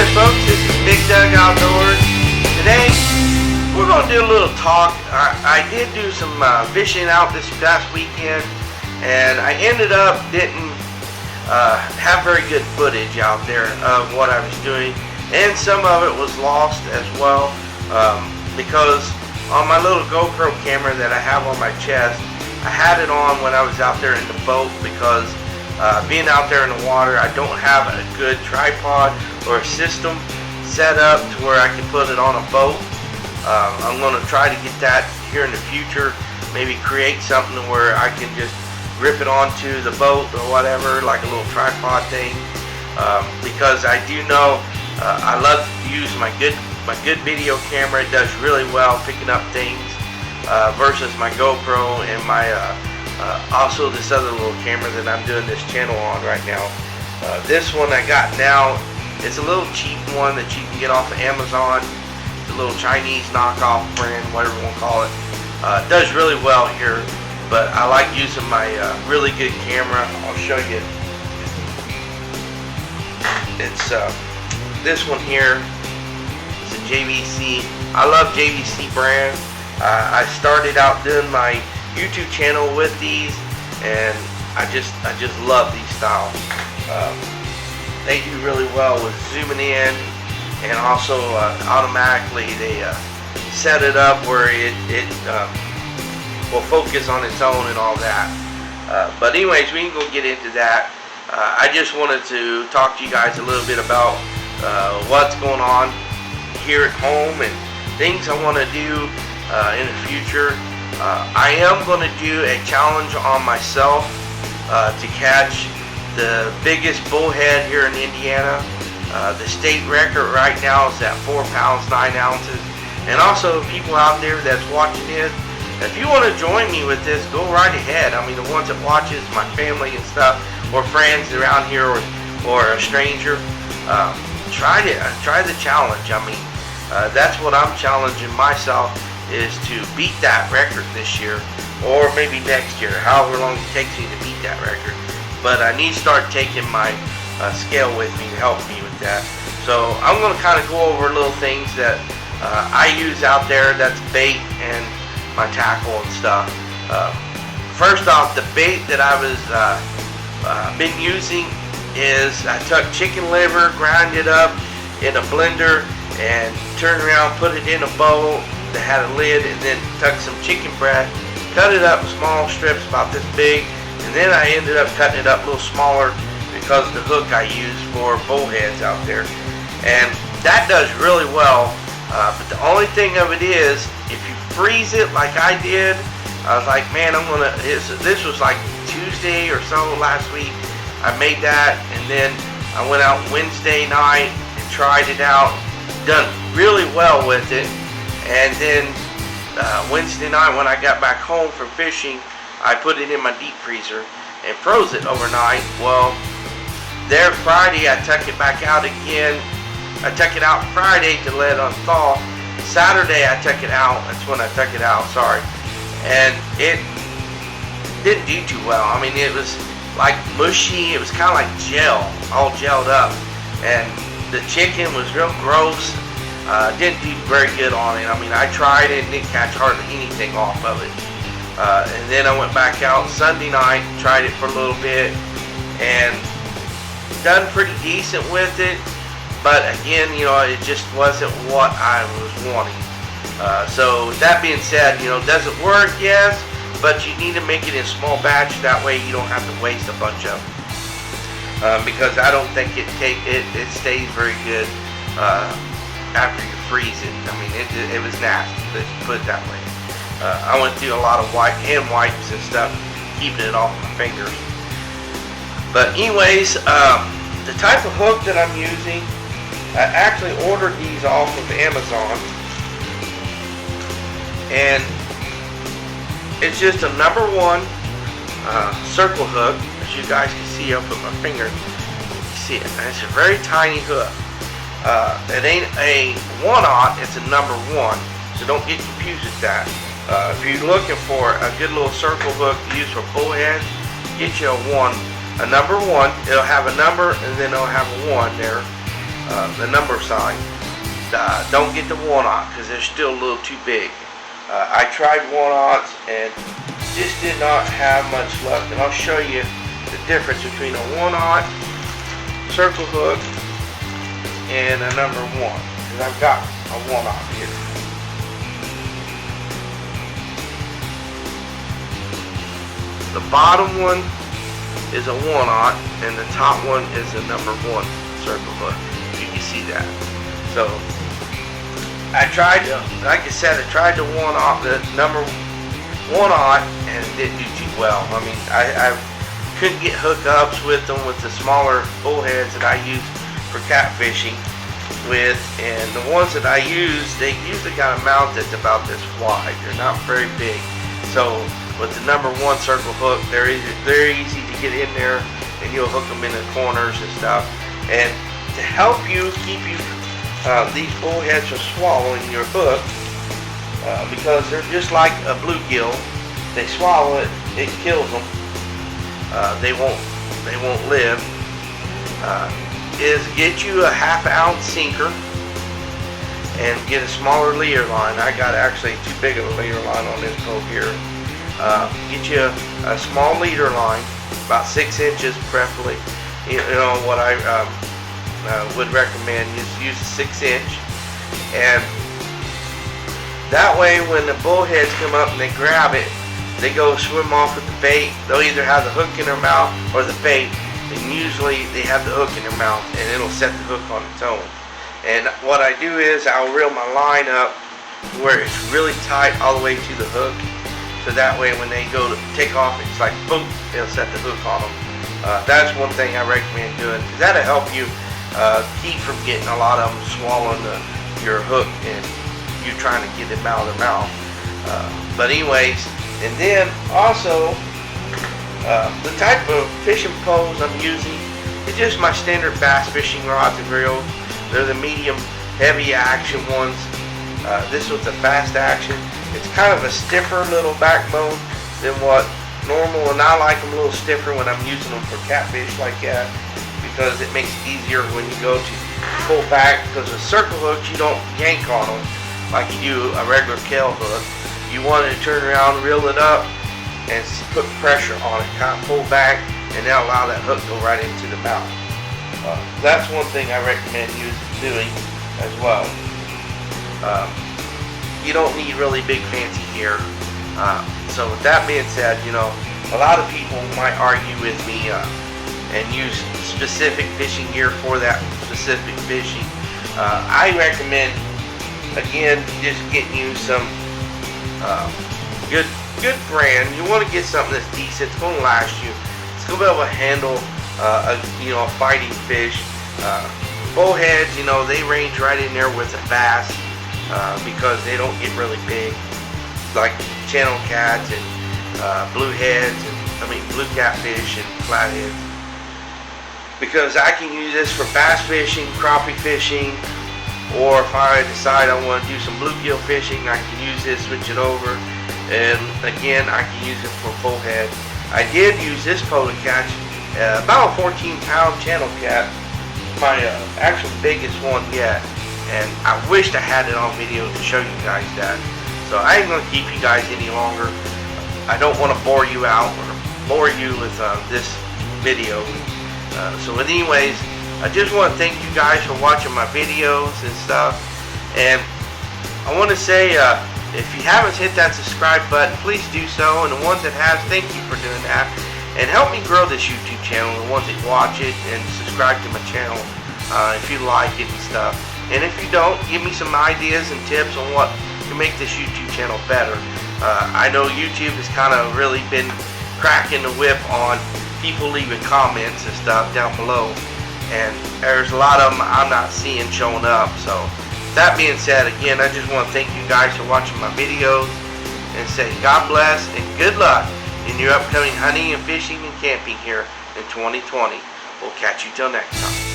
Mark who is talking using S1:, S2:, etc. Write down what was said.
S1: there, folks. This is Big Doug Outdoors. Today, we're going to do a little talk. I did do some fishing out this past weekend, and I ended up didn't have very good footage out there of what I was doing, and some of it was lost as well because on my little GoPro camera that I have on my chest, I had it on when I was out there in the boat because being out there in the water, I don't have a good tripod or a system set up to where I can put it on a boat. I'm going to try to get that here in the future, maybe create something where I can just grip it onto the boat or whatever, like a little tripod thing, because I do know I love to use my good video camera. It does really well picking up things versus my GoPro and my also this other little camera that I'm doing this channel on right now. This one I got now, it's a little cheap one that you can get off of Amazon. It's a little Chinese knockoff brand, whatever you want to call it. It does really well here, but I like using my really good camera. I'll show you. It's this one here. It's a JVC. I love JVC brand. I started out doing my YouTube channel with these, and I just love these styles. They do really well with zooming in, and also automatically they set it up where it will focus on its own and all that. But anyways, we can go get into that. I just wanted to talk to you guys a little bit about what's going on here at home and things I want to do in the future. I am going to do a challenge on myself to catch the biggest bullhead here in Indiana. The state record right now is at 4 pounds 9 ounces. And also, people out there that's watching this, if you want to join me with this, go right ahead. I mean, the ones that watches, my family and stuff, or friends around here, or a stranger, try the challenge. I mean, that's what I'm challenging myself, is to beat that record this year, or maybe next year, however long it takes me to beat that record. But I need to start taking my scale with me to help me with that. So I'm going to kind of go over little things that I use out there, that's bait and my tackle and stuff. First off, the bait that I was been using is I took chicken liver, grind it up in a blender, and turn around, put it in a bowl that had a lid, and then took some chicken breast, cut it up in small strips about this big, and then I ended up cutting it up a little smaller because of the hook I use for bullheads out there. And that does really well, but the only thing of it is, if you freeze it like I did, I was like, man, this was like Tuesday or so last week, I made that, and then I went out Wednesday night and tried it out, done really well with it. And then Wednesday night when I got back home from fishing, I put it in my deep freezer and froze it overnight. Well, there Friday I took it back out again. I took it out Friday to let it unthaw. Saturday I took it out. That's when I took it out, sorry. And it didn't do too well. I mean, it was like mushy. It was kind of like gel, all gelled up. And the chicken was real gross. Didn't do very good on it. I mean, I tried it and didn't catch hardly anything off of it. And then I went back out Sunday night, tried it for a little bit, and done pretty decent with it. But again, you know, it just wasn't what I was wanting. So with that being said, you know, does it work? Yes, but you need to make it in small batch. That way you don't have to waste a bunch of it. Because I don't think it stays very good after you freeze it. I mean, it was nasty, let's put it that way. I went through a lot of hand wipes and stuff, keeping it off my fingers. But anyways, the type of hook that I'm using, I actually ordered these off of Amazon, and it's just a number 1 circle hook, as you guys can see up with my finger. You see it, and it's a very tiny hook. It ain't a 1/0, it's a number 1, so don't get confused with that. If you're looking for a good little circle hook to use for bullheads, get you a number 1. It'll have a number and then it'll have a 1 there. the number sign. Don't get the 1/0 because they're still a little too big. I tried 1/0s and just did not have much luck, and I'll show you the difference between a 1/0 circle hook and a number 1, because I've got a 1/0 here. The bottom one is a 1/0 and the top one is a number 1 circle hook. You can see that. So I tried to, like I said, I tried to 1/0 the number 1/0 and it didn't do too well. I mean, I couldn't get hookups with them with the smaller bullheads that I use for catfishing with, and the ones that I use, they usually got a mount that's about this wide. They're not very big. So with the number 1 circle hook, they're easy to get in there, and you'll hook them in the corners and stuff. And to help you keep these bullheads from swallowing your hook, because they're just like a bluegill. They swallow it, it kills them. They won't live. Is get you a 1/2 ounce sinker and get a smaller leader line. I got actually too big of a leader line on this boat here. Get you a small leader line, about 6 inches preferably. You know what I would recommend is use a 6-inch, and that way when the bullheads come up and they grab it, they go swim off with the bait. They'll either have the hook in their mouth or the bait, and usually they have the hook in their mouth, and it'll set the hook on its own. And what I do is I'll reel my line up where it's really tight all the way to the hook, so that way when they go to take off, it's like boom, it'll set the hook on them. That's one thing I recommend doing, because that'll help you keep from getting a lot of them swallowing your hook and you trying to get them out of their mouth. But anyways, and then also the type of fishing poles I'm using is just my standard bass fishing rods and reels. They're the medium heavy action ones. This was the fast action. It's kind of a stiffer little backbone than what normal, and I like them a little stiffer when I'm using them for catfish like that, because it makes it easier when you go to pull back, because with circle hooks you don't yank on them like you do a regular tail hook. You want to turn around, reel it up, and put pressure on it, kind of pull back, and then allow that hook to go right into the mouth. That's one thing I recommend doing as well. You don't need really big fancy gear. So with that being said, you know, a lot of people might argue with me and use specific fishing gear for that specific fishing. I recommend, again, just getting you some good brand. You want to get something that's decent. It's going to last you. It's going to be able to handle a fighting fish. Bullheads, you know, they range right in there with a bass because they don't get really big, like channel cats and blue catfish and flatheads. Because I can use this for bass fishing, crappie fishing, or if I decide I want to do some bluegill fishing, I can use this, switch it over, and again I can use it for bullhead. I did use this pole to catch about a 14-pound channel cat, my actual biggest one yet, and I wished I had it on video to show you guys that. So I ain't going to keep you guys any longer. I don't want to bore you out or bore you with this video. So anyways, I just want to thank you guys for watching my videos and stuff. And I want to say, if you haven't hit that subscribe button, please do so. And the ones that have, thank you for doing that. And help me grow this YouTube channel, the ones that watch it and subscribe to my channel if you like it and stuff. And if you don't, give me some ideas and tips on what to make this YouTube channel better. I know YouTube has kind of really been cracking the whip on people leaving comments and stuff down below, and there's a lot of them I'm not seeing showing up. So that being said, again, I just want to thank you guys for watching my videos and say God bless and good luck in your upcoming hunting and fishing and camping here in 2020. We'll catch you till next time.